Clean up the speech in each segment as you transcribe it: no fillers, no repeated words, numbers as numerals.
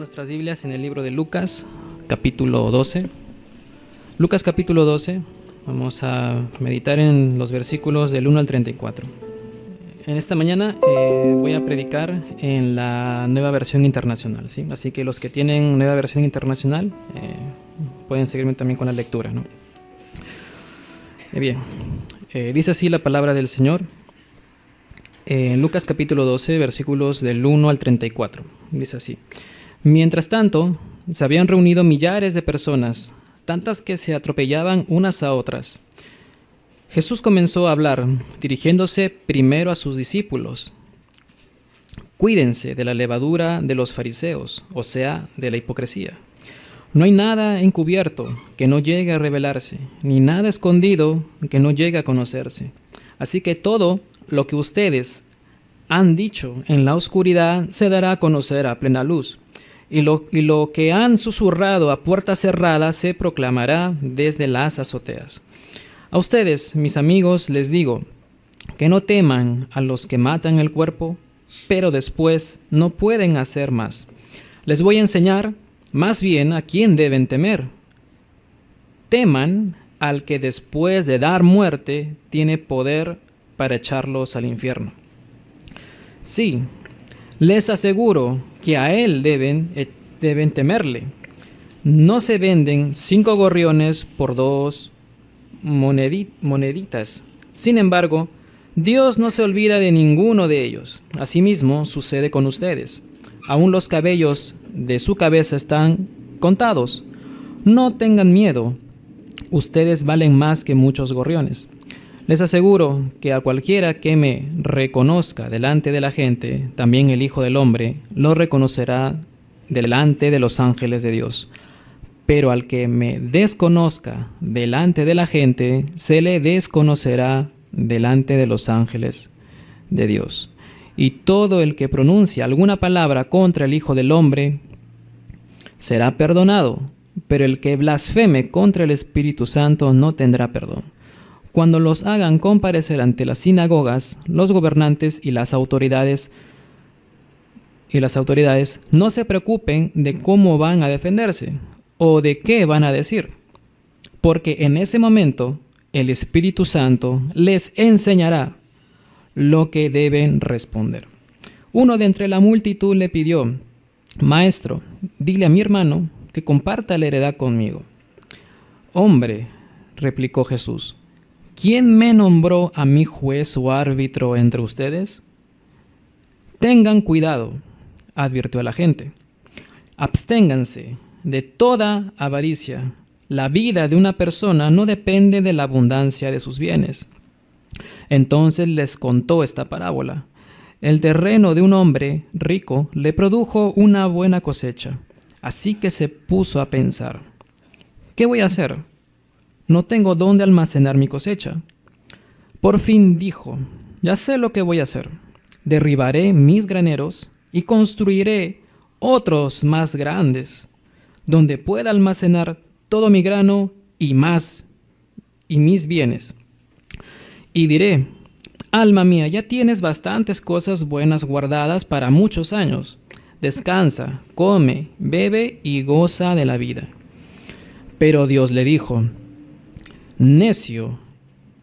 nuestras Biblias en el libro de Lucas, capítulo 12. Lucas, capítulo 12. Vamos a meditar en los versículos del 1 al 34. En esta mañana voy a predicar en la nueva versión internacional, ¿sí? Así que los que tienen nueva versión internacional pueden seguirme también con la lectura, ¿no? Bien, dice así la palabra del Señor. En Lucas capítulo 12, versículos del 1 al 34. Dice así: Mientras tanto, se habían reunido millares de personas, tantas que se atropellaban unas a otras. Jesús comenzó a hablar, dirigiéndose primero a sus discípulos. Cuídense de la levadura de los fariseos, o sea, de la hipocresía. No hay nada encubierto que no llegue a revelarse, ni nada escondido que no llegue a conocerse. Así que todo lo que ustedes han dicho en la oscuridad se dará a conocer a plena luz, y lo que han susurrado a puerta cerrada se proclamará desde las azoteas. A ustedes, mis amigos, les digo que no teman a los que matan el cuerpo, pero después no pueden hacer más. Les voy a enseñar más bien a quién deben temer. Teman al que después de dar muerte tiene poder para echarlos al infierno. Sí, les aseguro que a él deben temerle. No se venden 5 gorriones por 2 moneditas. Sin embargo, Dios no se olvida de ninguno de ellos. Asimismo, sucede con ustedes. Aún los cabellos de su cabeza están contados. No tengan miedo. Ustedes valen más que muchos gorriones. Les aseguro que a cualquiera que me reconozca delante de la gente, también el Hijo del Hombre lo reconocerá delante de los ángeles de Dios. Pero al que me desconozca delante de la gente, se le desconocerá delante de los ángeles de Dios. Y todo el que pronuncia alguna palabra contra el Hijo del Hombre será perdonado, pero el que blasfeme contra el Espíritu Santo no tendrá perdón. Cuando los hagan comparecer ante las sinagogas, los gobernantes y las autoridades no se preocupen de cómo van a defenderse o de qué van a decir, porque en ese momento el Espíritu Santo les enseñará lo que deben responder. Uno de entre la multitud le pidió: Maestro, dile a mi hermano que comparta la heredad conmigo. Hombre, replicó Jesús, ¿quién me nombró a mí juez o árbitro entre ustedes? Tengan cuidado, advirtió a la gente. Absténganse de toda avaricia. La vida de una persona no depende de la abundancia de sus bienes. Entonces les contó esta parábola. El terreno de un hombre rico le produjo una buena cosecha. Así que se puso a pensar: ¿qué voy a hacer? No tengo dónde almacenar mi cosecha. Por fin dijo: ya sé lo que voy a hacer. Derribaré mis graneros y construiré otros más grandes, donde pueda almacenar todo mi grano y más, y mis bienes. Y diré: alma mía, ya tienes bastantes cosas buenas guardadas para muchos años. Descansa, come, bebe y goza de la vida. Pero Dios le dijo: necio,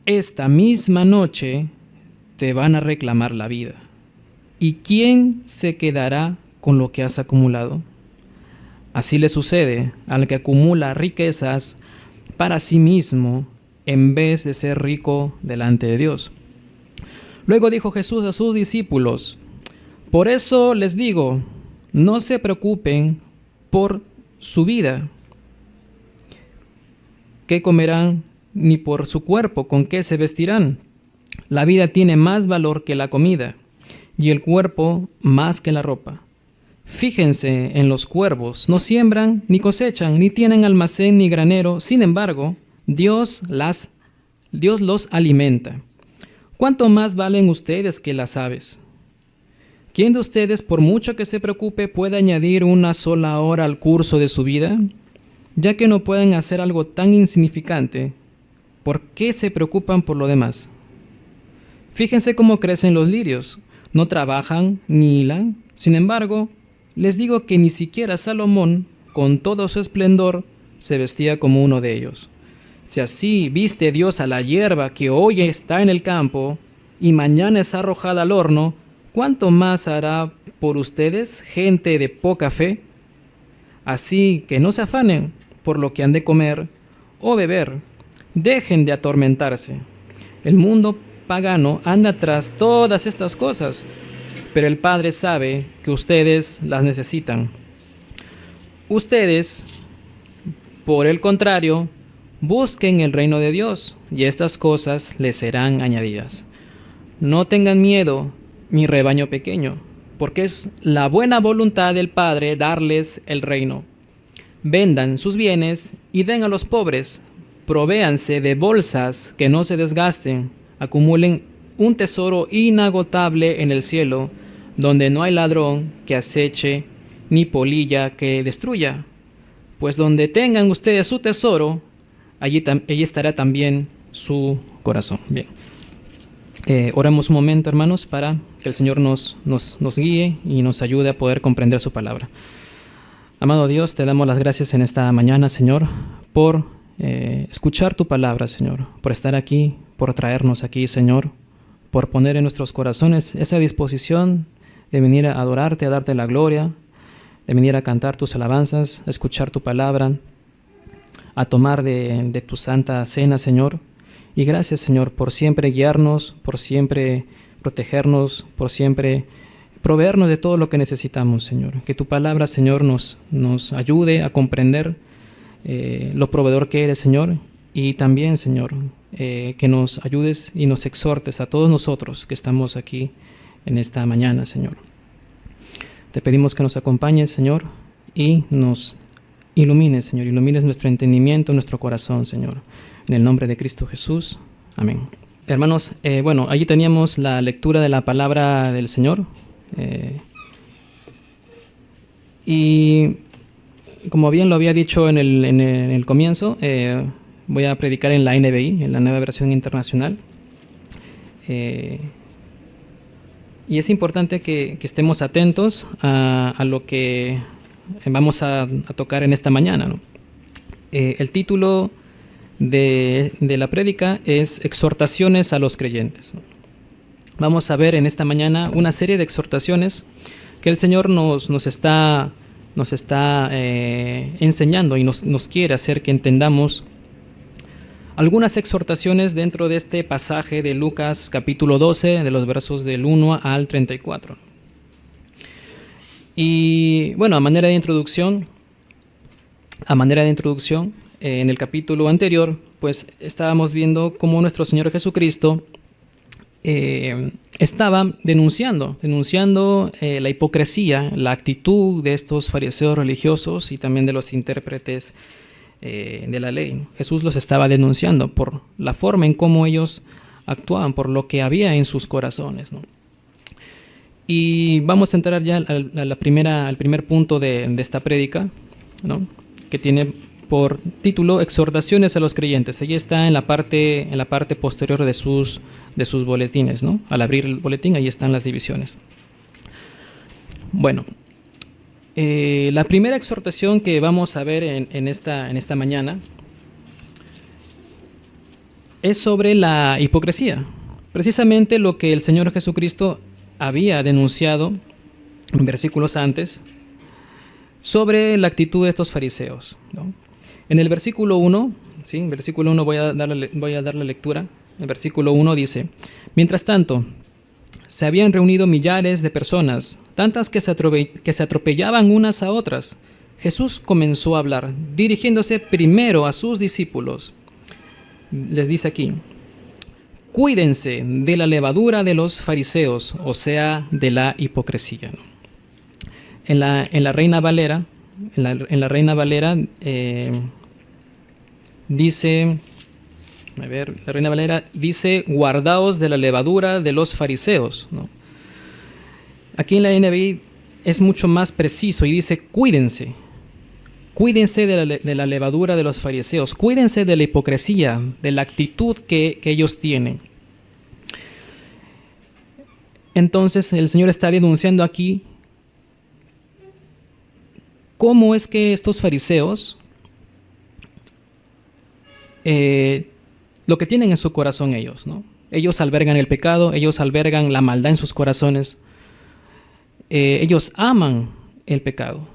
esta misma noche te van a reclamar la vida. ¿Y quién se quedará con lo que has acumulado? Así le sucede al que acumula riquezas para sí mismo en vez de ser rico delante de Dios. Luego dijo Jesús a sus discípulos: por eso les digo, no se preocupen por su vida, qué comerán, ni por su cuerpo, con qué se vestirán. La vida tiene más valor que la comida, y el cuerpo más que la ropa. Fíjense en los cuervos, no siembran, ni cosechan, ni tienen almacén ni granero. Sin embargo, Dios los alimenta. ¿Cuánto más valen ustedes que las aves? ¿Quién de ustedes, por mucho que se preocupe, puede añadir una sola hora al curso de su vida? Ya que no pueden hacer algo tan insignificante, ¿por qué se preocupan por lo demás? Fíjense cómo crecen los lirios. No trabajan ni hilan. Sin embargo, Les digo que ni siquiera Salomón, con todo su esplendor, se vestía como uno de ellos. Si así viste Dios a la hierba que hoy está en el campo y mañana es arrojada al horno, ¿cuánto más hará por ustedes, gente de poca fe? Así que no se afanen por lo que han de comer o beber. Dejen de atormentarse. El mundo pagano anda tras todas estas cosas, pero el Padre sabe que ustedes las necesitan. Ustedes, por el contrario, busquen el reino de Dios y estas cosas les serán añadidas. No tengan miedo, mi rebaño pequeño, porque es la buena voluntad del Padre darles el reino. Vendan sus bienes y den a los pobres. Provéanse de bolsas que no se desgasten. Acumulen un tesoro inagotable en el cielo, donde no hay ladrón que aceche ni polilla que destruya. Pues donde tengan ustedes su tesoro, allí estará también su corazón. Bien. Oremos un momento, hermanos, para que el Señor nos guíe y nos ayude a poder comprender su palabra. Amado Dios, te damos las gracias en esta mañana, Señor, por escuchar tu palabra, Señor, por estar aquí, por traernos aquí, Señor, por poner en nuestros corazones esa disposición de venir a adorarte, a darte la gloria, de venir a cantar tus alabanzas, a escuchar tu palabra, a tomar de tu santa cena, Señor. Y gracias, Señor, por siempre guiarnos, por siempre protegernos, por siempre proveernos de todo lo que necesitamos, Señor. Que tu palabra, Señor, nos ayude a comprender lo proveedor que eres, Señor. Y también, Señor, que nos ayudes y nos exhortes a todos nosotros que estamos aquí en esta mañana, Señor. Te pedimos que nos acompañes, Señor, y nos ilumines, Señor. Ilumines nuestro entendimiento, nuestro corazón, Señor. En el nombre de Cristo Jesús. Amén. Hermanos, allí teníamos la lectura de la palabra del Señor. Y como bien lo había dicho en el comienzo, voy a predicar en la NBI, en la Nueva Versión Internacional. Y es importante que estemos atentos a lo que vamos a tocar en esta mañana, ¿no? El título de la prédica es Exhortaciones a los creyentes. Vamos a ver en esta mañana una serie de exhortaciones que el Señor nos está enseñando y nos quiere hacer que entendamos algunas exhortaciones dentro de este pasaje de Lucas capítulo 12, de los versos del 1 al 34. Y bueno, a manera de introducción, en el capítulo anterior, pues estábamos viendo cómo nuestro Señor Jesucristo estaba denunciando la hipocresía, la actitud de estos fariseos religiosos y también de los intérpretes de la ley. Jesús los estaba denunciando por la forma en cómo ellos actuaban, por lo que había en sus corazones, ¿no? Y vamos a entrar ya al primer punto de esta prédica, ¿no? Que tiene por título Exhortaciones a los creyentes. Allí está en la parte posterior de sus boletines, ¿no? Al abrir el boletín, ahí están las divisiones. Bueno, la primera exhortación que vamos a ver en esta mañana es sobre la hipocresía. Precisamente lo que el Señor Jesucristo había denunciado en versículos antes sobre la actitud de estos fariseos, ¿no? En el versículo 1, ¿sí? En versículo 1 voy a dar la lectura. El versículo 1 dice: Mientras tanto, se habían reunido millares de personas, tantas que se atropellaban unas a otras. Jesús comenzó a hablar, dirigiéndose primero a sus discípulos. Les dice aquí: Cuídense de la levadura de los fariseos, o sea, de la hipocresía, ¿no? En la Reina Valera, dice, la Reina Valera dice: guardaos de la levadura de los fariseos, ¿no? Aquí en la NBI es mucho más preciso y dice: cuídense de la levadura de los fariseos, cuídense de la hipocresía, de la actitud que ellos tienen. Entonces el Señor está denunciando aquí cómo es que estos fariseos, lo que tienen en su corazón ellos, ¿no? Ellos albergan el pecado, ellos albergan la maldad en sus corazones. Ellos aman el pecado,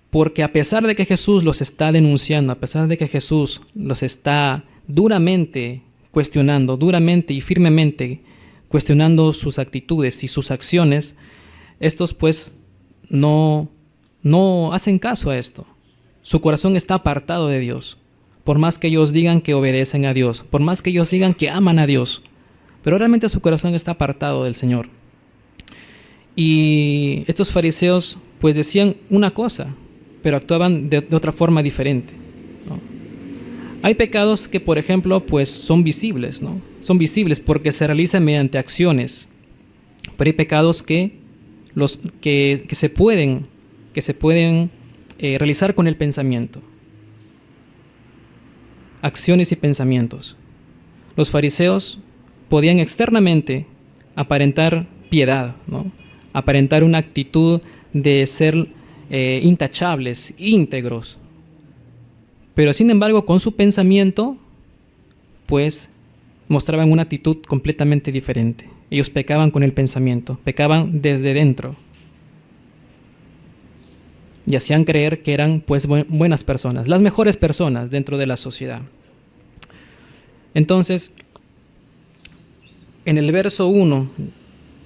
porque a pesar de que Jesús los está denunciando, a pesar de que Jesús los está duramente cuestionando, duramente y firmemente cuestionando sus actitudes y sus acciones, estos pues no hacen caso a esto. Su corazón está apartado de Dios, por más que ellos digan que obedecen a Dios, por más que ellos digan que aman a Dios, pero realmente su corazón está apartado del Señor. Y estos fariseos pues decían una cosa, pero actuaban de otra forma diferente, ¿no? Hay pecados que, por ejemplo, pues son visibles, ¿no? Son visibles porque se realizan mediante acciones, pero hay pecados que se pueden realizar con el pensamiento. Acciones y pensamientos. Los fariseos podían externamente aparentar piedad, ¿no? Aparentar una actitud de ser intachables, íntegros. Pero sin embargo, con su pensamiento, pues mostraban una actitud completamente diferente. Ellos pecaban con el pensamiento, pecaban desde dentro. Y hacían creer que eran pues buenas personas, las mejores personas dentro de la sociedad. Entonces, en el verso 1,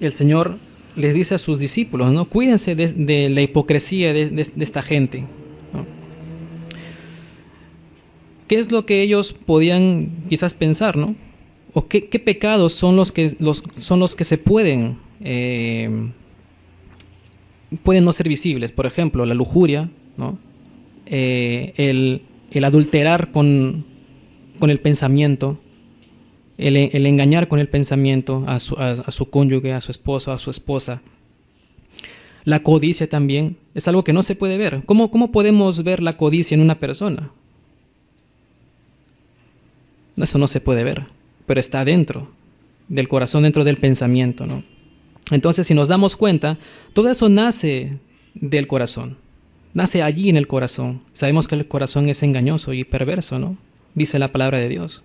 el Señor les dice a sus discípulos, ¿no? Cuídense de la hipocresía de esta gente, ¿no? ¿Qué es lo que ellos podían quizás pensar, ¿no? ¿O qué pecados son los que se pueden no ser visibles? Por ejemplo, la lujuria, ¿no? El adulterar con el pensamiento, el engañar con el pensamiento a su cónyuge, a su esposo, a su esposa. La codicia también es algo que no se puede ver. ¿Cómo podemos ver la codicia en una persona? Eso no se puede ver, pero está dentro del corazón, dentro del pensamiento, ¿no? Entonces, si nos damos cuenta, todo eso nace del corazón, nace allí en el corazón. Sabemos que el corazón es engañoso y perverso, ¿no? Dice la palabra de Dios.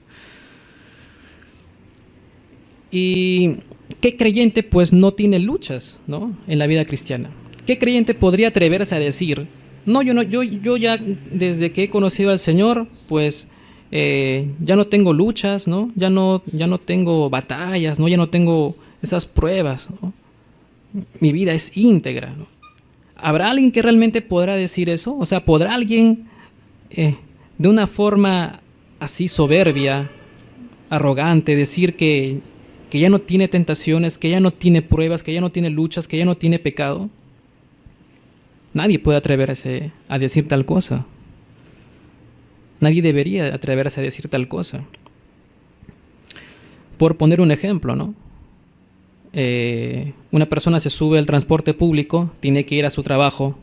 ¿Y qué creyente pues no tiene luchas, ¿no? En la vida cristiana? ¿Qué creyente podría atreverse a decir, yo ya desde que he conocido al Señor, pues ya no tengo luchas, ¿no? Ya no tengo batallas, ¿no? Ya no tengo esas pruebas, ¿no? Mi vida es íntegra, ¿no? ¿Habrá alguien que realmente podrá decir eso? O sea, ¿podrá alguien de una forma así soberbia, arrogante, decir que ya no tiene tentaciones, que ya no tiene pruebas, que ya no tiene luchas, que ya no tiene pecado? Nadie puede atreverse a decir tal cosa. Nadie debería atreverse a decir tal cosa. Por poner un ejemplo, ¿no? Una persona se sube al transporte público, tiene que ir a su trabajo,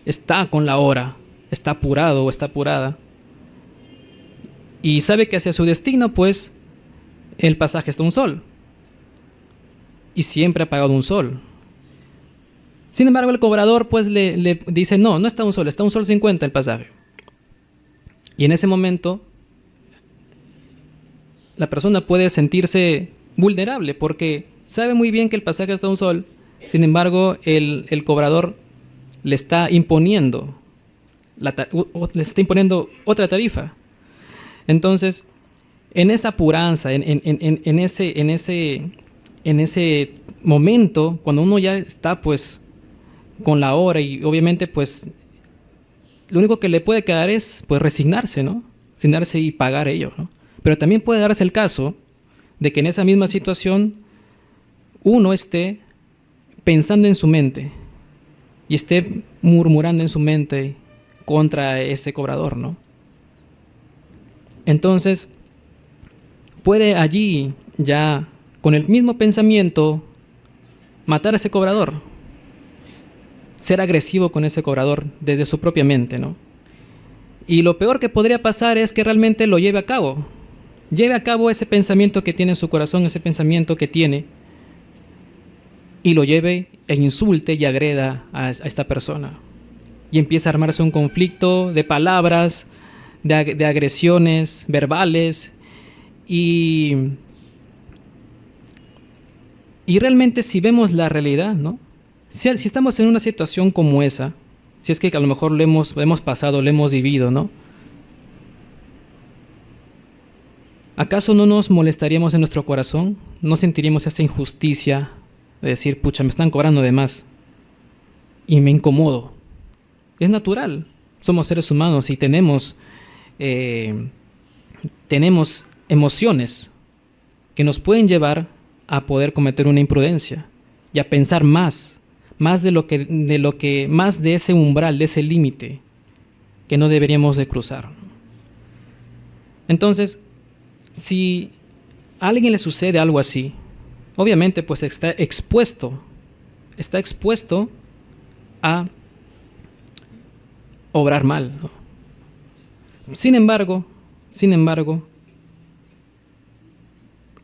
está con la hora, está apurado o está apurada, y sabe que hacia su destino, pues, el pasaje está a un sol. Y siempre ha pagado un sol. Sin embargo, el cobrador pues le dice, no está a un sol, está a un sol 50 el pasaje. Y en ese momento, la persona puede sentirse vulnerable porque sabe muy bien que el pasaje está a un sol. Sin embargo, el cobrador le está imponiendo otra tarifa. Entonces, en esa apuranza, en ese momento, cuando uno ya está pues con la hora y obviamente pues lo único que le puede quedar es pues resignarse, ¿no? Resignarse y pagar ello, ¿no? Pero también puede darse el caso de que en esa misma situación uno esté pensando en su mente y esté murmurando en su mente contra ese cobrador, ¿no? Entonces, puede allí ya, con el mismo pensamiento, matar a ese cobrador, ser agresivo con ese cobrador desde su propia mente, ¿no? Y lo peor que podría pasar es que realmente lo lleve a cabo ese pensamiento que tiene en su corazón, ese pensamiento que tiene, y lo lleve e insulte y agreda a esta persona. y empieza a armarse un conflicto de palabras, de agresiones verbales, y realmente si vemos la realidad, ¿no? Si estamos en una situación como esa, si es que a lo mejor lo hemos pasado, lo hemos vivido, ¿no? ¿Acaso no nos molestaríamos en nuestro corazón? ¿No sentiríamos esa injusticia de decir, pucha, me están cobrando de más y me incomodo? Es natural, somos seres humanos y tenemos emociones que nos pueden llevar a poder cometer una imprudencia y a pensar más de ese umbral, de ese límite que no deberíamos de cruzar. Entonces, si a alguien le sucede algo así, obviamente pues está expuesto a obrar mal, ¿no? Sin embargo,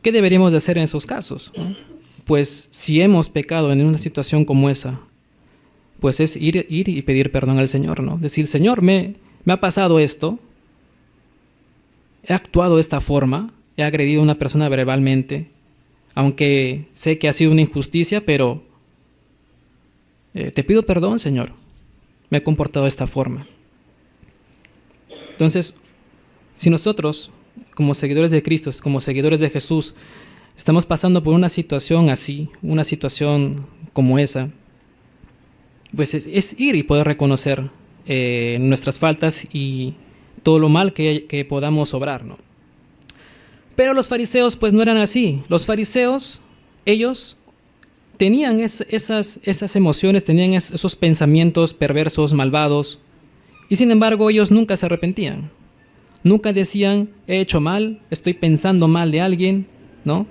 ¿qué deberíamos de hacer en esos casos, ¿no? Pues si hemos pecado en una situación como esa, pues es ir y pedir perdón al Señor, ¿no? Decir, Señor, me ha pasado esto, he actuado de esta forma, he agredido a una persona verbalmente, aunque sé que ha sido una injusticia, pero te pido perdón, Señor, me he comportado de esta forma. Entonces, si nosotros, como seguidores de Cristo, como seguidores de Jesús, estamos pasando por una situación así, una situación como esa, pues es ir y poder reconocer nuestras faltas y todo lo mal que podamos obrar, ¿no? Pero los fariseos pues no eran así. Los fariseos, ellos tenían esas emociones, tenían esos pensamientos perversos, malvados, y sin embargo ellos nunca se arrepentían. Nunca decían, he hecho mal, estoy pensando mal de alguien, ¿no?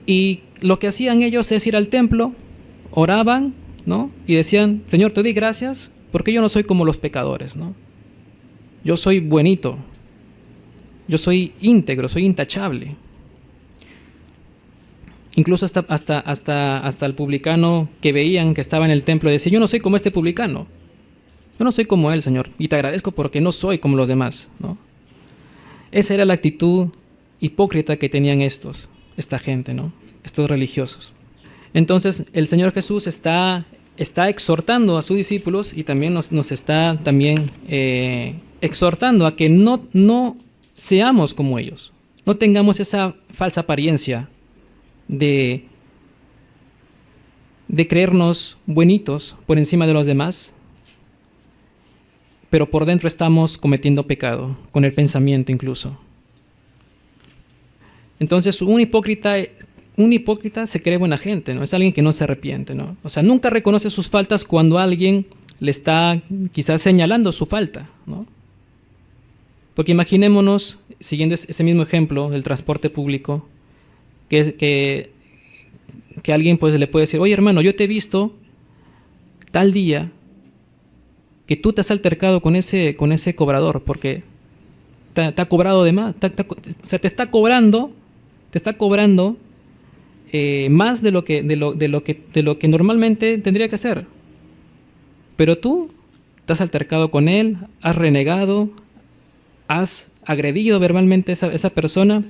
Y lo que hacían ellos es ir al templo, oraban, ¿no? Y decían, Señor, te doy gracias porque yo no soy como los pecadores, ¿no? Yo soy buenito, yo soy íntegro, soy intachable. Incluso hasta el publicano que veían que estaba en el templo decía, yo no soy como este publicano, yo no soy como él, Señor, y te agradezco porque no soy como los demás, ¿no? Esa era la actitud hipócrita que tenían esta gente, ¿no? Estos religiosos. Entonces el Señor Jesús está exhortando a sus discípulos y también nos está también exhortando a que no seamos como ellos, no tengamos esa falsa apariencia de creernos buenitos por encima de los demás, pero por dentro estamos cometiendo pecado, con el pensamiento incluso. Entonces un hipócrita se cree buena gente, ¿no? Es alguien que no se arrepiente, ¿no? O sea, nunca reconoce sus faltas cuando alguien le está quizás señalando su falta, ¿no? Porque imaginémonos, siguiendo ese mismo ejemplo del transporte público, que alguien pues le puede decir, oye hermano, yo te he visto tal día que tú te has altercado con ese cobrador porque te ha cobrado de más, o sea, te está cobrando más de lo que normalmente tendría que hacer. Pero tú te has altercado con él, has renegado, has agredido verbalmente a esa persona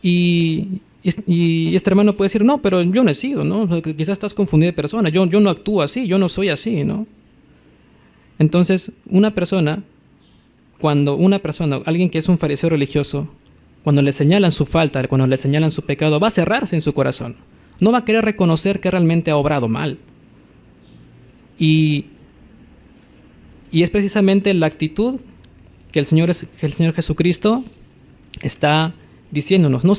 y este hermano puede decir, no, pero yo no he sido, ¿no? Quizás estás confundido de persona, yo no actúo así, yo no soy así, ¿no? Entonces, alguien que es un fariseo religioso, cuando le señalan su falta, cuando le señalan su pecado, va a cerrarse en su corazón. No va a querer reconocer que realmente ha obrado mal. Y es precisamente la actitud que el Señor Jesucristo está diciéndonos. No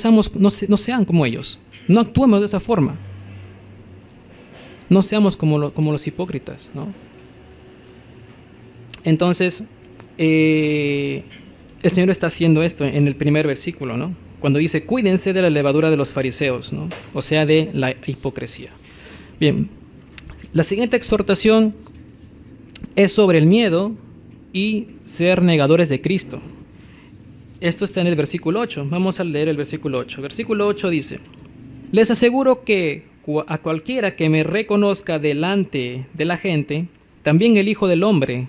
sean como ellos. No actuemos de esa forma. No seamos como los hipócritas, ¿no? Entonces, el Señor está haciendo esto en el primer versículo, ¿no? Cuando dice, cuídense de la levadura de los fariseos, ¿no? O sea, de la hipocresía. Bien, la siguiente exhortación es sobre el miedo y ser negadores de Cristo. Esto está en el versículo 8. Vamos a leer el versículo 8. Versículo 8 dice, les aseguro que a cualquiera que me reconozca delante de la gente, también el Hijo del Hombre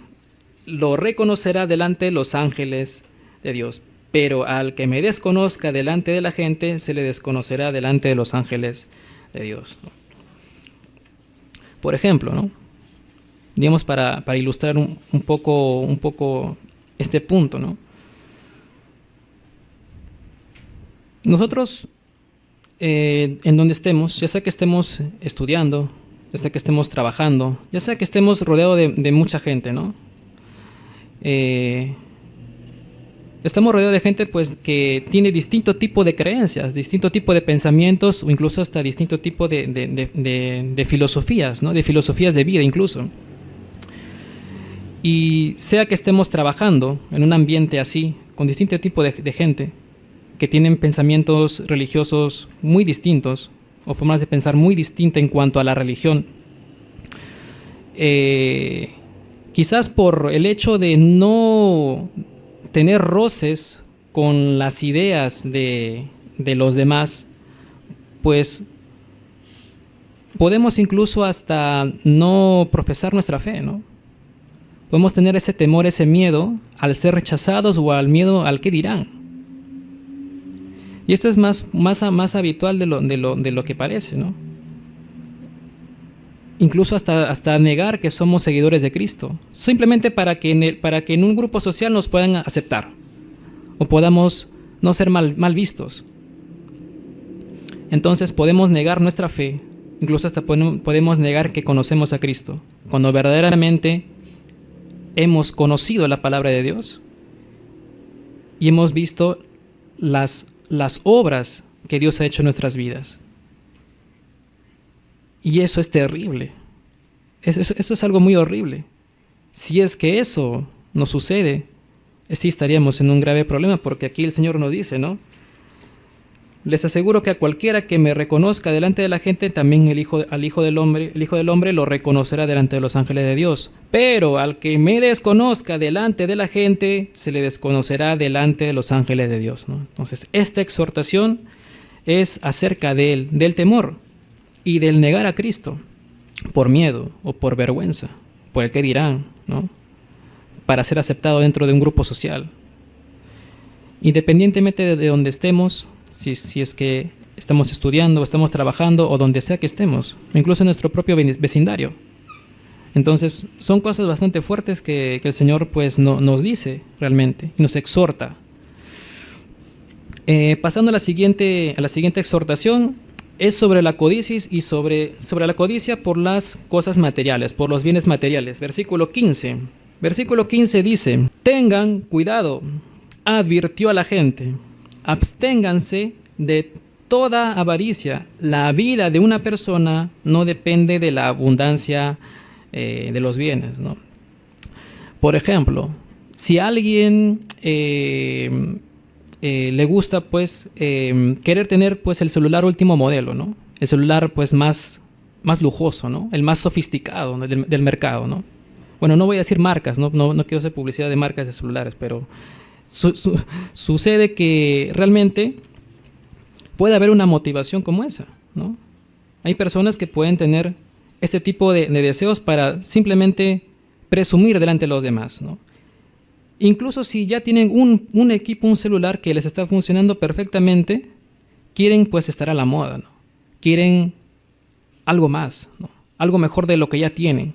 lo reconocerá delante de los ángeles de Dios. Pero al que me desconozca delante de la gente, se le desconocerá delante de los ángeles de Dios, ¿no? Por ejemplo, ¿no? Digamos, para ilustrar un poco este punto, ¿no? Nosotros, en donde estemos, ya sea que estemos estudiando, ya sea que estemos trabajando, ya sea que estemos rodeados de mucha gente, ¿no? Estamos rodeados de gente, pues, que tiene distinto tipo de creencias, distinto tipo de pensamientos, o incluso hasta distinto tipo de filosofías, ¿no? De filosofías de vida incluso. Y sea que estemos trabajando en un ambiente así, con distinto tipo de gente, que tienen pensamientos religiosos muy distintos, o formas de pensar muy distintas en cuanto a la religión, quizás por el hecho de no tener roces con las ideas de los demás, pues podemos incluso hasta no profesar nuestra fe, ¿no? Podemos tener ese temor, ese miedo al ser rechazados o al miedo al qué dirán. Y esto es más habitual de lo que parece, ¿no? Incluso hasta negar que somos seguidores de Cristo, simplemente para que en un grupo social nos puedan aceptar o podamos no ser mal vistos. Entonces podemos negar nuestra fe, incluso hasta podemos negar que conocemos a Cristo, cuando verdaderamente hemos conocido la palabra de Dios y hemos visto las obras que Dios ha hecho en nuestras vidas. Y eso es terrible. Eso es algo muy horrible. Si es que eso nos sucede, sí estaríamos en un grave problema, porque aquí el Señor nos dice, ¿no? Les aseguro que a cualquiera que me reconozca delante de la gente, también el Hijo del Hombre lo reconocerá delante de los ángeles de Dios. Pero al que me desconozca delante de la gente, se le desconocerá delante de los ángeles de Dios, ¿no? Entonces, esta exhortación es acerca del temor y del negar a Cristo por miedo o por vergüenza, por el que dirán, ¿no? Para ser aceptado dentro de un grupo social. Independientemente de donde estemos, si es que estamos estudiando o estamos trabajando o donde sea que estemos, incluso en nuestro propio vecindario. Entonces, son cosas bastante fuertes que el Señor pues nos dice realmente y nos exhorta. Pasando a la siguiente exhortación, es sobre la codicia y sobre la codicia por las cosas materiales, por los bienes materiales. Versículo 15. Versículo 15 dice: tengan cuidado, advirtió a la gente, absténganse de toda avaricia. La vida de una persona no depende de la abundancia de los bienes, ¿no? Por ejemplo, si a alguien le gusta pues querer tener pues el celular último modelo, ¿no? El celular pues más lujoso, ¿no? El más sofisticado, ¿no? del mercado, ¿no? Bueno, no voy a decir marcas, no quiero hacer publicidad de marcas de celulares, pero sucede que realmente puede haber una motivación como esa, ¿no? Hay personas que pueden tener este tipo de deseos para simplemente presumir delante de los demás, ¿no? Incluso si ya tienen un equipo, un celular que les está funcionando perfectamente, quieren pues estar a la moda, ¿no? Quieren algo más, ¿no? Algo mejor de lo que ya tienen.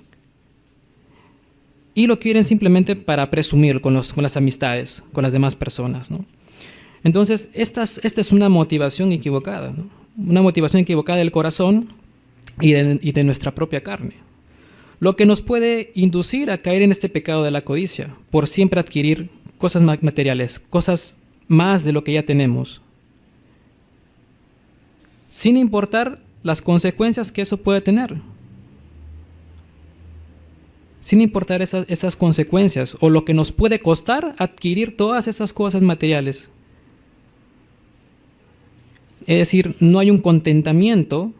Y lo quieren simplemente para presumir con las amistades, con las demás personas, ¿no? Entonces, esta es una motivación equivocada, ¿no? Una motivación equivocada del corazón y de nuestra propia carne. Lo que nos puede inducir a caer en este pecado de la codicia, por siempre adquirir cosas materiales, cosas más de lo que ya tenemos, sin importar las consecuencias que eso puede tener. Sin importar esas consecuencias o lo que nos puede costar adquirir todas esas cosas materiales. Es decir, no hay un contentamiento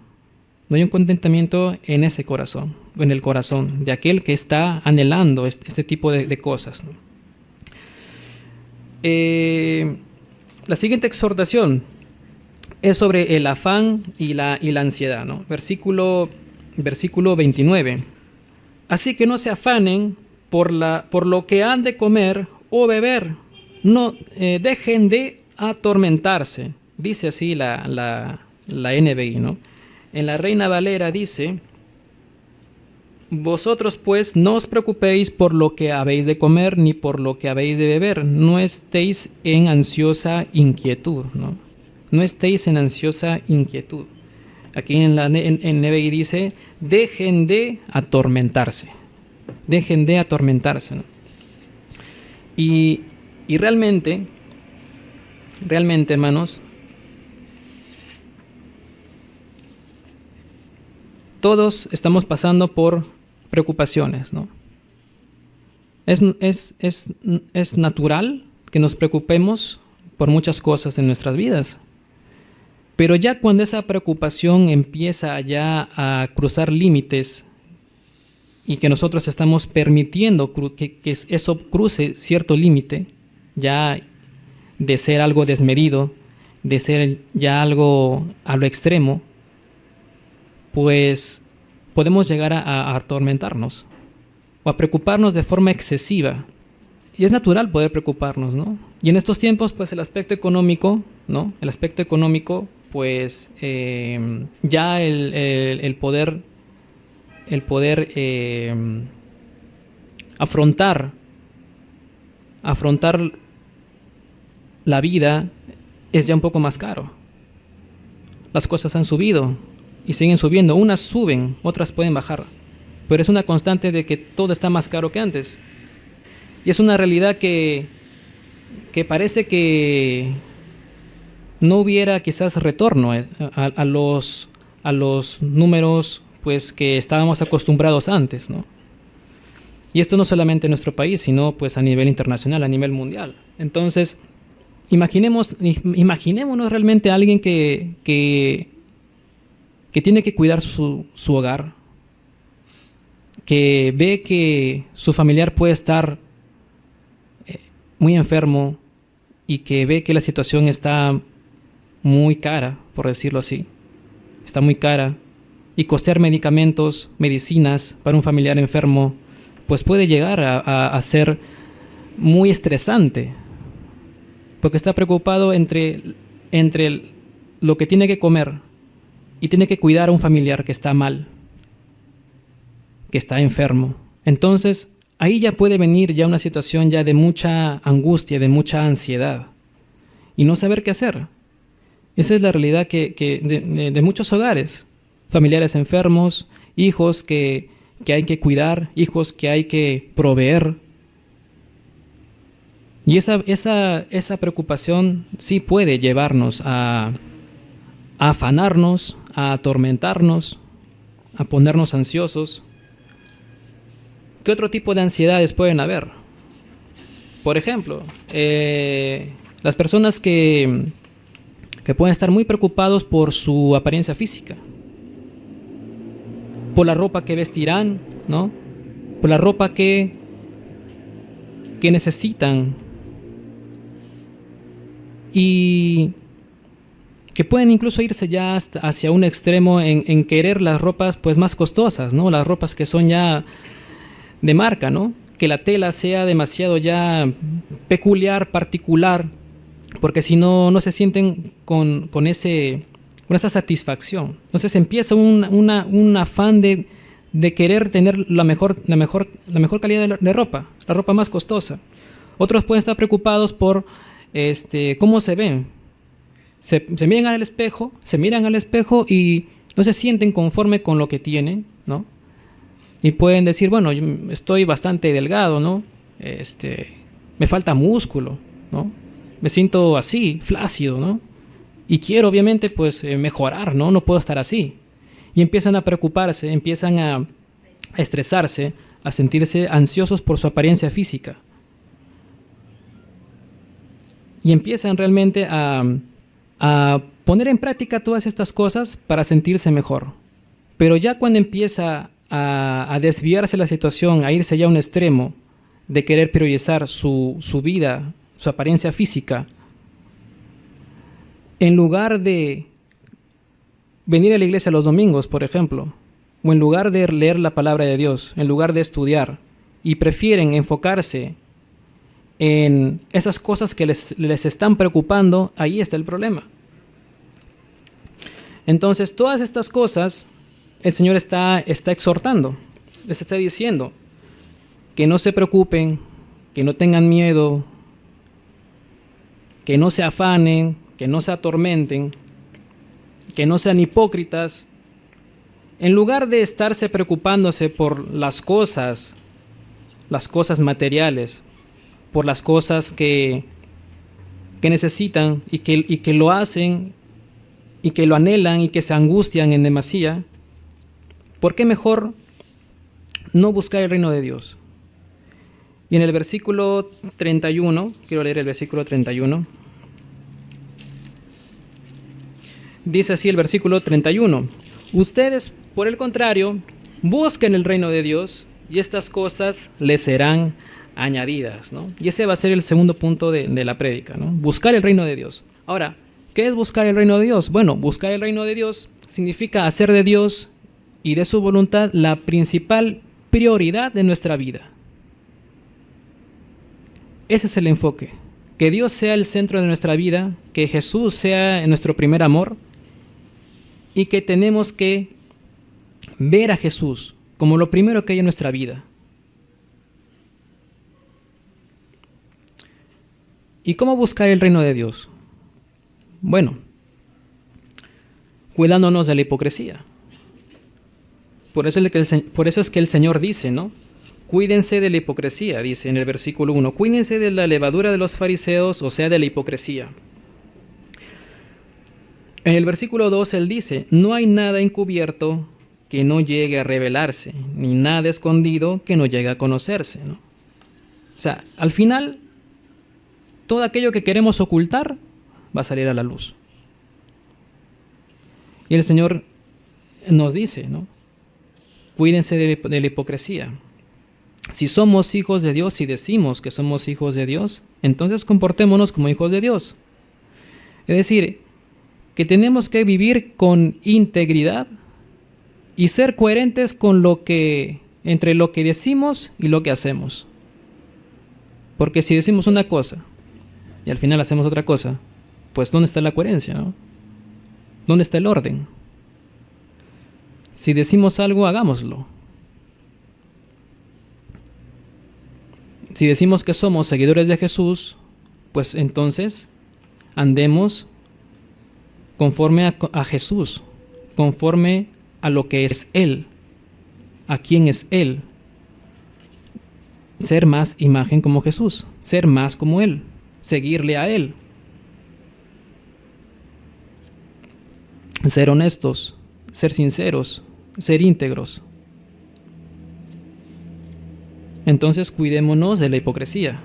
en ese corazón, en el corazón de aquel que está anhelando este tipo de cosas, ¿no? La siguiente exhortación es sobre el afán y la ansiedad, ¿no? Versículo 29. Así que no se afanen por lo que han de comer o beber, no dejen de atormentarse. Dice así la NBI, ¿no? En la Reina Valera dice: vosotros pues no os preocupéis por lo que habéis de comer ni por lo que habéis de beber, no estéis en ansiosa inquietud, ¿no? No estéis en ansiosa inquietud. Aquí en NBI dice: dejen de atormentarse. Dejen de atormentarse, ¿no? Y realmente, hermanos, todos estamos pasando por preocupaciones, ¿no? Es natural que nos preocupemos por muchas cosas en nuestras vidas. Pero ya cuando esa preocupación empieza ya a cruzar límites y que nosotros estamos permitiendo que eso cruce cierto límite, ya de ser algo desmedido, de ser ya algo a lo extremo, pues podemos llegar a atormentarnos o a preocuparnos de forma excesiva. Y es natural poder preocuparnos, ¿no? Y en estos tiempos, pues el aspecto económico, ¿no? El aspecto económico, pues ya el poder afrontar la vida es ya un poco más caro. Las cosas han subido y siguen subiendo. Unas suben, otras pueden bajar. Pero es una constante de que todo está más caro que antes. Y es una realidad que parece que no hubiera quizás retorno a los números pues que estábamos acostumbrados antes, ¿no? Y esto no solamente en nuestro país, sino pues a nivel internacional, a nivel mundial. Entonces, imaginémonos realmente a alguien que tiene que cuidar su hogar, que ve que su familiar puede estar muy enfermo y que ve que la situación está muy cara, por decirlo así. Está muy cara. Y costear medicamentos, medicinas para un familiar enfermo, pues puede llegar a ser muy estresante. Porque está preocupado entre lo que tiene que comer y tiene que cuidar a un familiar que está mal, que está enfermo. Entonces, ahí ya puede venir ya una situación ya de mucha angustia, de mucha ansiedad. Y no saber qué hacer. Esa es la realidad de muchos hogares. Familiares enfermos, hijos que hay que cuidar, hijos que hay que proveer. Y esa preocupación sí puede llevarnos a afanarnos, a atormentarnos, a ponernos ansiosos. ¿Qué otro tipo de ansiedades pueden haber? Por ejemplo, las personas que pueden estar muy preocupados por su apariencia física, por la ropa que vestirán, ¿no? Por la ropa que necesitan, y que pueden incluso irse ya hacia un extremo en querer las ropas pues más costosas, ¿no? Las ropas que son ya de marca, ¿no? Que la tela sea demasiado ya peculiar, particular, porque si no, no se sienten con esa satisfacción. Entonces empieza un afán de querer tener la mejor calidad de ropa, la ropa más costosa. Otros pueden estar preocupados por cómo se ven. Se miran al espejo y no se sienten conforme con lo que tienen, ¿no? Y pueden decir, bueno, yo estoy bastante delgado, ¿no? Me falta músculo, ¿no? Me siento así, flácido, ¿no? Y quiero, obviamente, pues mejorar, ¿no? No puedo estar así. Y empiezan a preocuparse, empiezan a estresarse, a sentirse ansiosos por su apariencia física. Y empiezan realmente a poner en práctica todas estas cosas para sentirse mejor. Pero ya cuando empieza a desviarse la situación, a irse ya a un extremo de querer priorizar su vida, su apariencia física, en lugar de venir a la iglesia los domingos, por ejemplo, o en lugar de leer la palabra de Dios, en lugar de estudiar, y prefieren enfocarse en esas cosas que les están preocupando, ahí está el problema. Entonces, todas estas cosas, el Señor está exhortando, les está diciendo que no se preocupen, que no tengan miedo, que no se afanen, que no se atormenten, que no sean hipócritas. En lugar de estarse preocupándose por las cosas materiales, por las cosas que necesitan y que lo hacen y que lo anhelan y que se angustian en demasía, ¿por qué mejor no buscar el reino de Dios? Y en el versículo 31, quiero leer el versículo 31, dice así el versículo 31, ustedes, por el contrario, busquen el reino de Dios y estas cosas les serán añadidas, ¿no? Y ese va a ser el segundo punto de la prédica, ¿no? Buscar el reino de Dios. Ahora, ¿qué es buscar el reino de Dios? Bueno, buscar el reino de Dios significa hacer de Dios y de su voluntad la principal prioridad de nuestra vida. Ese es el enfoque. Que Dios sea el centro de nuestra vida, que Jesús sea nuestro primer amor y que tenemos que ver a Jesús como lo primero que hay en nuestra vida. ¿Y cómo buscar el reino de Dios? Bueno, cuidándonos de la hipocresía. Por eso es que el Señor dice, ¿no? Cuídense de la hipocresía, dice en el versículo 1. Cuídense de la levadura de los fariseos, o sea, de la hipocresía. En el versículo 2 Él dice, no hay nada encubierto que no llegue a revelarse, ni nada escondido que no llegue a conocerse, ¿no? O sea, al final, todo aquello que queremos ocultar va a salir a la luz. Y el Señor nos dice, ¿no? Cuídense de la hipocresía. Si somos hijos de Dios y decimos que somos hijos de Dios, entonces comportémonos como hijos de Dios. Es decir, que tenemos que vivir con integridad y ser coherentes con entre lo que decimos y lo que hacemos. Porque si decimos una cosa y al final hacemos otra cosa, pues ¿dónde está la coherencia, no? ¿Dónde está el orden? Si decimos algo, hagámoslo. Si decimos que somos seguidores de Jesús, pues entonces andemos conforme a Jesús, conforme a lo que es Él, a quién es Él. Ser más imagen como Jesús, ser más como Él, seguirle a Él. Ser honestos, ser sinceros, ser íntegros. Entonces cuidémonos de la hipocresía,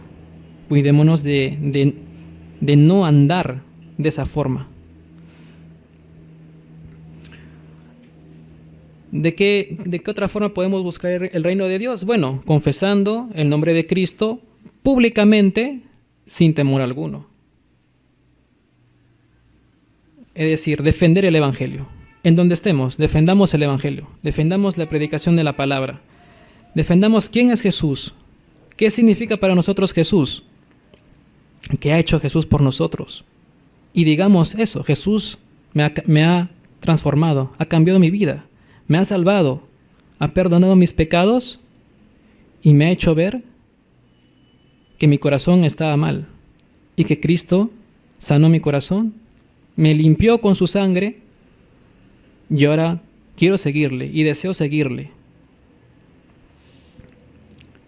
cuidémonos de no andar de esa forma. ¿De qué otra forma podemos buscar el reino de Dios? Bueno, confesando el nombre de Cristo públicamente sin temor alguno. Es decir, defender el Evangelio. En donde estemos, defendamos el Evangelio, defendamos la predicación de la palabra, defendamos quién es Jesús, qué significa para nosotros Jesús, qué ha hecho Jesús por nosotros. Y digamos eso, Jesús me ha transformado, ha cambiado mi vida, me ha salvado, ha perdonado mis pecados y me ha hecho ver que mi corazón estaba mal y que Cristo sanó mi corazón, me limpió con su sangre y ahora quiero seguirle y deseo seguirle.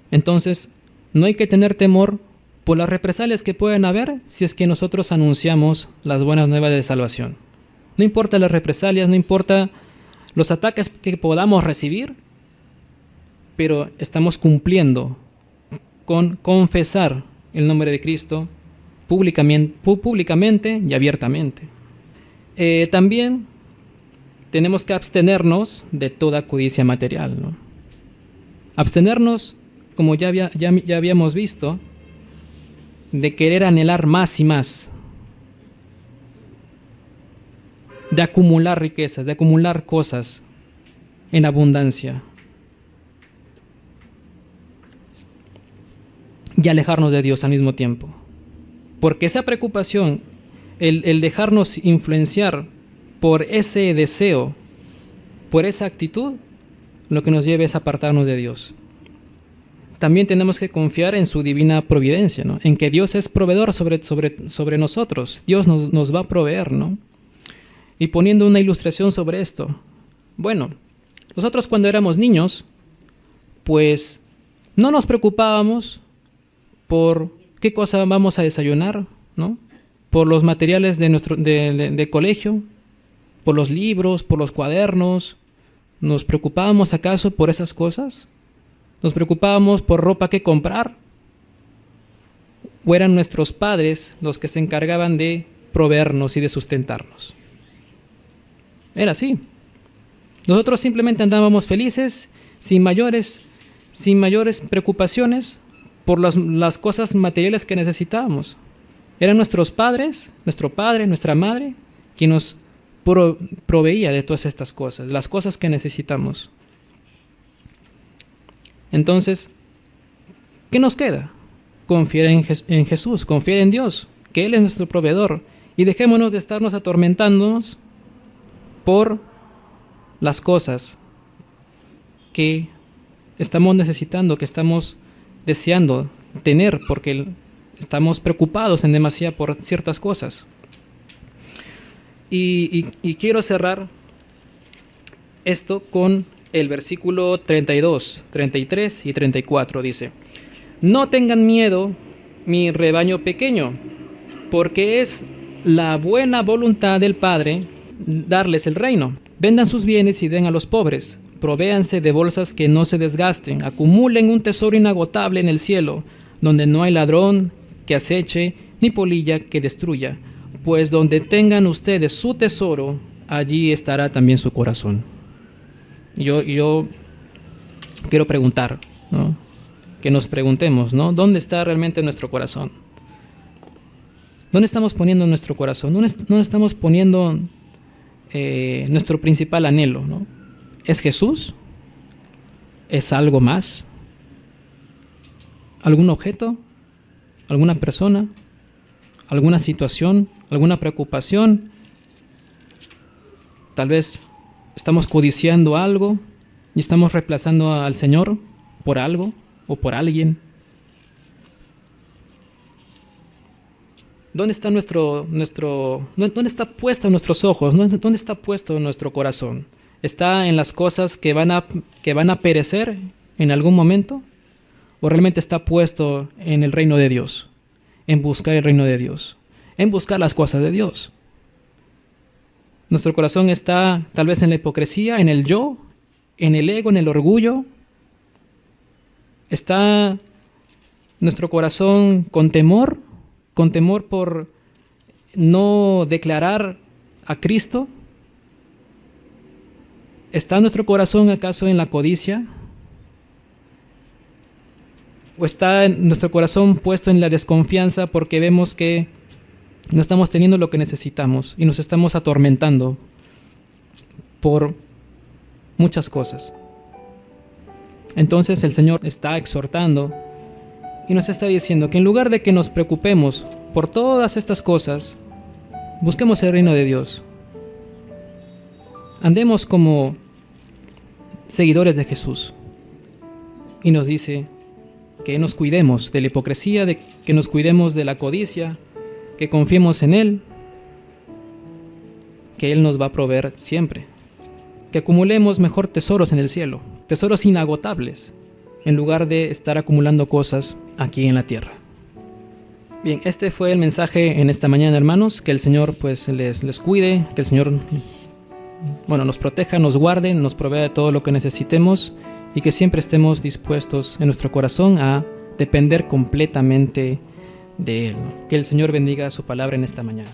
Entonces, no hay que tener temor por las represalias que pueden haber si es que nosotros anunciamos las buenas nuevas de salvación. No importa las represalias, no importa los ataques que podamos recibir, pero estamos cumpliendo con confesar el nombre de Cristo públicamente y abiertamente. También tenemos que abstenernos de toda codicia material, ¿no? Abstenernos, como ya habíamos visto, de querer anhelar más y más. de acumular riquezas, de acumular cosas en abundancia y alejarnos de Dios al mismo tiempo. Porque esa preocupación, el dejarnos influenciar por ese deseo, por esa actitud, lo que nos lleva es apartarnos de Dios. También tenemos que confiar en su divina providencia, ¿no? En que Dios es proveedor sobre nosotros. Dios nos va a proveer, ¿no? Y poniendo una ilustración sobre esto. Bueno, nosotros cuando éramos niños, pues no nos preocupábamos por qué cosa vamos a desayunar, ¿no? Por los materiales de colegio, por los libros, por los cuadernos. ¿Nos preocupábamos acaso por esas cosas? ¿Nos preocupábamos por ropa que comprar? ¿O eran nuestros padres los que se encargaban de proveernos y de sustentarnos? Era así. Nosotros simplemente andábamos felices, sin mayores preocupaciones por las cosas materiales que necesitábamos. Eran nuestros padres, nuestro padre, nuestra madre, quien nos proveía de todas estas cosas, las cosas que necesitamos. Entonces, ¿qué nos queda? Confiar en Jesús, confiar en Dios, que Él es nuestro proveedor, y dejémonos de estarnos atormentándonos por las cosas que estamos necesitando, que estamos deseando tener, porque estamos preocupados en demasía por ciertas cosas. Y quiero cerrar esto con el versículo 32, 33 y 34 dice: no tengan miedo, mi rebaño pequeño, porque es la buena voluntad del Padre darles el reino. Vendan sus bienes y den a los pobres. Provéanse de bolsas que no se desgasten. Acumulen un tesoro inagotable en el cielo, donde no hay ladrón que aceche, ni polilla que destruya. Pues donde tengan ustedes su tesoro, allí estará también su corazón. Yo quiero preguntar, ¿no? Que nos preguntemos, ¿no? ¿Dónde está realmente nuestro corazón? ¿Dónde estamos poniendo nuestro corazón? ¿Dónde estamos poniendo nuestro principal anhelo, ¿no? ¿Es Jesús? ¿Es algo más? ¿Algún objeto? ¿Alguna persona? ¿Alguna situación? ¿Alguna preocupación? Tal vez estamos codiciando algo y estamos reemplazando al Señor por algo o por alguien. ¿Dónde está dónde está puesto nuestros ojos? ¿Dónde está puesto nuestro corazón? ¿Está en las cosas que van a perecer en algún momento? ¿O realmente está puesto en el reino de Dios? En buscar el reino de Dios, en buscar las cosas de Dios. Nuestro corazón está tal vez en la hipocresía, en el yo, en el ego, en el orgullo. ¿Está nuestro corazón con temor por no declarar a Cristo? ¿Está nuestro corazón acaso en la codicia? ¿O está nuestro corazón puesto en la desconfianza porque vemos que no estamos teniendo lo que necesitamos y nos estamos atormentando por muchas cosas? Entonces el Señor está exhortando y nos está diciendo que en lugar de que nos preocupemos por todas estas cosas, busquemos el reino de Dios. Andemos como seguidores de Jesús. Y nos dice que nos cuidemos de la hipocresía, que nos cuidemos de la codicia, que confiemos en Él, que Él nos va a proveer siempre. Que acumulemos mejor tesoros en el cielo, tesoros inagotables, en lugar de estar acumulando cosas aquí en la tierra. Bien, este fue el mensaje en esta mañana, hermanos. Que el Señor pues les cuide, que el Señor nos proteja, nos guarde, nos provea de todo lo que necesitemos y que siempre estemos dispuestos en nuestro corazón a depender completamente de Él. Que el Señor bendiga su palabra en esta mañana.